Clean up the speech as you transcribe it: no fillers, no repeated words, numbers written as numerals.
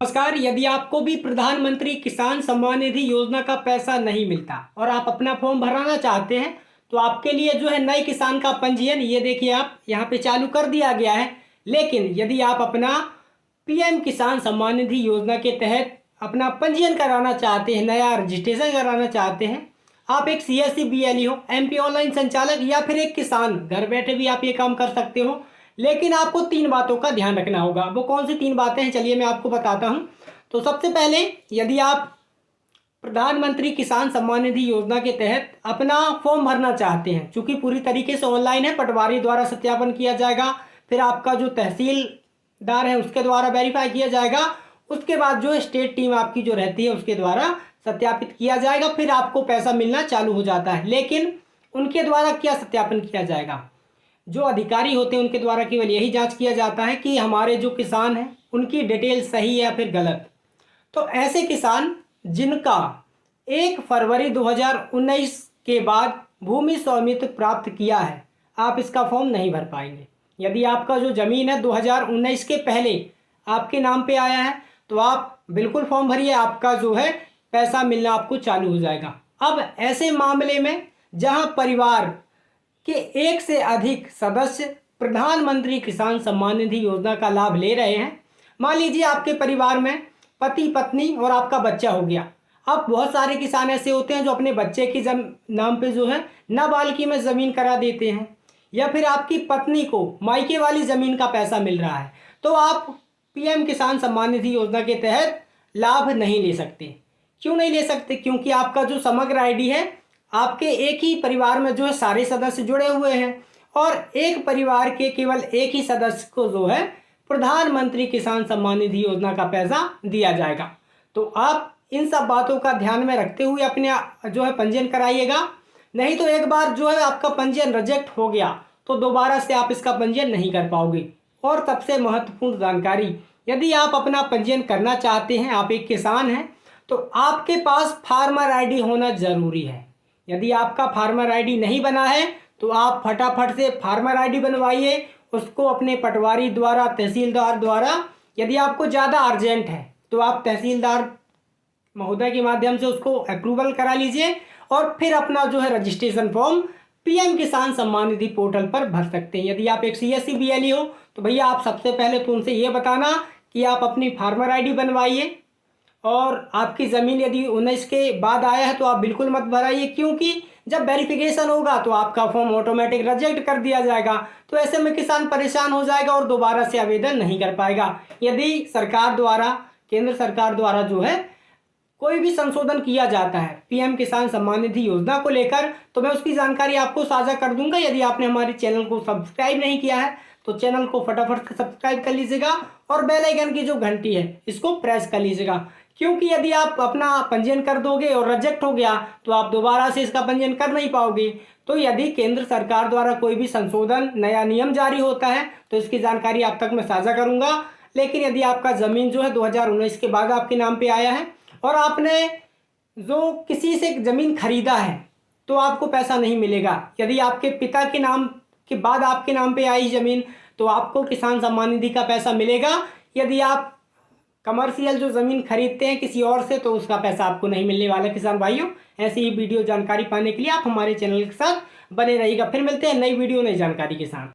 नमस्कार। यदि आपको भी प्रधानमंत्री किसान सम्मान निधि योजना का पैसा नहीं मिलता और आप अपना फॉर्म भराना चाहते हैं तो आपके लिए जो है नए किसान का पंजीयन ये देखिए आप यहाँ पे चालू कर दिया गया है। लेकिन यदि आप अपना पीएम किसान सम्मान निधि योजना के तहत अपना पंजीयन कराना चाहते हैं, नया रजिस्ट्रेशन कराना चाहते हैं, आप एक सीएससी बीएलई हो, एमपी ऑनलाइन संचालक या फिर एक किसान, घर बैठे भी आप ये काम कर सकते हो। लेकिन आपको 3 बातों का ध्यान रखना होगा। वो कौन सी 3 बातें हैं, चलिए मैं आपको बताता हूं। तो सबसे पहले, यदि आप प्रधानमंत्री किसान सम्मान निधि योजना के तहत अपना फॉर्म भरना चाहते हैं, चूंकि पूरी तरीके से ऑनलाइन है, पटवारी द्वारा सत्यापन किया जाएगा, फिर आपका जो तहसीलदार है उसके द्वारा वेरीफाई किया जाएगा, उसके बाद जो स्टेट टीम आपकी जो रहती है उसके द्वारा सत्यापित किया जाएगा, फिर आपको पैसा मिलना चालू हो जाता है। लेकिन उनके द्वारा क्या सत्यापन किया जाएगा? जो अधिकारी होते हैं उनके द्वारा केवल यही जांच किया जाता है कि हमारे जो किसान हैं उनकी डिटेल सही है या फिर गलत। तो ऐसे किसान जिनका 1 फरवरी 2019 के बाद भूमि स्वामित्व प्राप्त किया है, आप इसका फॉर्म नहीं भर पाएंगे। यदि आपका जो ज़मीन है 2019 के पहले आपके नाम पे आया है तो आप बिल्कुल फॉर्म भरिए, आपका जो है पैसा मिलना आपको चालू हो जाएगा। अब ऐसे मामले में जहां परिवार के 1 से अधिक सदस्य प्रधानमंत्री किसान सम्मान निधि योजना का लाभ ले रहे हैं, मान लीजिए आपके परिवार में पति पत्नी और आपका बच्चा हो गया। अब बहुत सारे किसान ऐसे होते हैं जो अपने बच्चे की नाम पे जो है नाबालिगी में ज़मीन करा देते हैं, या फिर आपकी पत्नी को मायके वाली ज़मीन का पैसा मिल रहा है, तो आप पीएम किसान सम्मान निधि योजना के तहत लाभ नहीं ले सकते। क्यों नहीं ले सकते? क्योंकि आपका जो समग्र आईडी है, आपके एक ही परिवार में जो है सारे सदस्य जुड़े हुए हैं और एक परिवार के केवल एक ही सदस्य को जो है प्रधानमंत्री किसान सम्मान निधि योजना का पैसा दिया जाएगा। तो आप इन सब बातों का ध्यान में रखते हुए अपने जो है पंजीयन कराइएगा। नहीं तो एक बार जो है आपका पंजीयन रिजेक्ट हो गया तो दोबारा से आप इसका पंजीयन नहीं कर पाओगे। और सबसे महत्वपूर्ण जानकारी, यदि आप अपना पंजीयन करना चाहते हैं, आप एक किसान हैं, तो आपके पास फार्मर आईडी होना ज़रूरी है। यदि आपका फार्मर आईडी नहीं बना है तो आप फटाफट से फार्मर आईडी बनवाइए, उसको अपने पटवारी द्वारा, तहसीलदार द्वारा, यदि आपको ज़्यादा अर्जेंट है तो आप तहसीलदार महोदय के माध्यम से उसको अप्रूवल करा लीजिए और फिर अपना जो है रजिस्ट्रेशन फॉर्म पीएम किसान सम्मान निधि पोर्टल पर भर सकते हैं। यदि आप एक सीएससी बीएलई हो तो भैया आप सबसे पहले तो उनसे ये बताना कि आप अपनी फार्मर आईडी बनवाइए, और आपकी ज़मीन यदि 19 के बाद आया है तो आप बिल्कुल मत भराइए, क्योंकि जब वेरिफिकेशन होगा तो आपका फॉर्म ऑटोमेटिक रिजेक्ट कर दिया जाएगा। तो ऐसे में किसान परेशान हो जाएगा और दोबारा से आवेदन नहीं कर पाएगा। यदि सरकार द्वारा, केंद्र सरकार द्वारा जो है कोई भी संशोधन किया जाता है पीएम किसान सम्मान निधि योजना को लेकर, तो मैं उसकी जानकारी आपको साझा कर दूंगा। यदि आपने हमारे चैनल को सब्सक्राइब नहीं किया है तो चैनल को फटाफट से सब्सक्राइब कर लीजिएगा और बेल आइकन की जो घंटी है इसको प्रेस कर लीजिएगा, क्योंकि यदि आप अपना पंजीयन कर दोगे और रिजेक्ट हो गया तो आप दोबारा से इसका पंजीयन कर नहीं पाओगे। तो यदि केंद्र सरकार द्वारा कोई भी संशोधन, नया नियम जारी होता है तो इसकी जानकारी आप तक मैं साझा करूंगा। लेकिन यदि आपका ज़मीन जो है 2019 के बाद आपके नाम पे आया है और आपने जो किसी से ज़मीन खरीदा है तो आपको पैसा नहीं मिलेगा। यदि आपके पिता के नाम के बाद आपके नाम पे आई ज़मीन तो आपको किसान सम्मान निधि का पैसा मिलेगा। यदि आप कमर्शियल जो ज़मीन खरीदते हैं किसी और से तो उसका पैसा आपको नहीं मिलने वाला। किसान भाइयों, ऐसी ही वीडियो जानकारी पाने के लिए आप हमारे चैनल के साथ बने रहिएगा। फिर मिलते हैं नई वीडियो, नई जानकारी के साथ।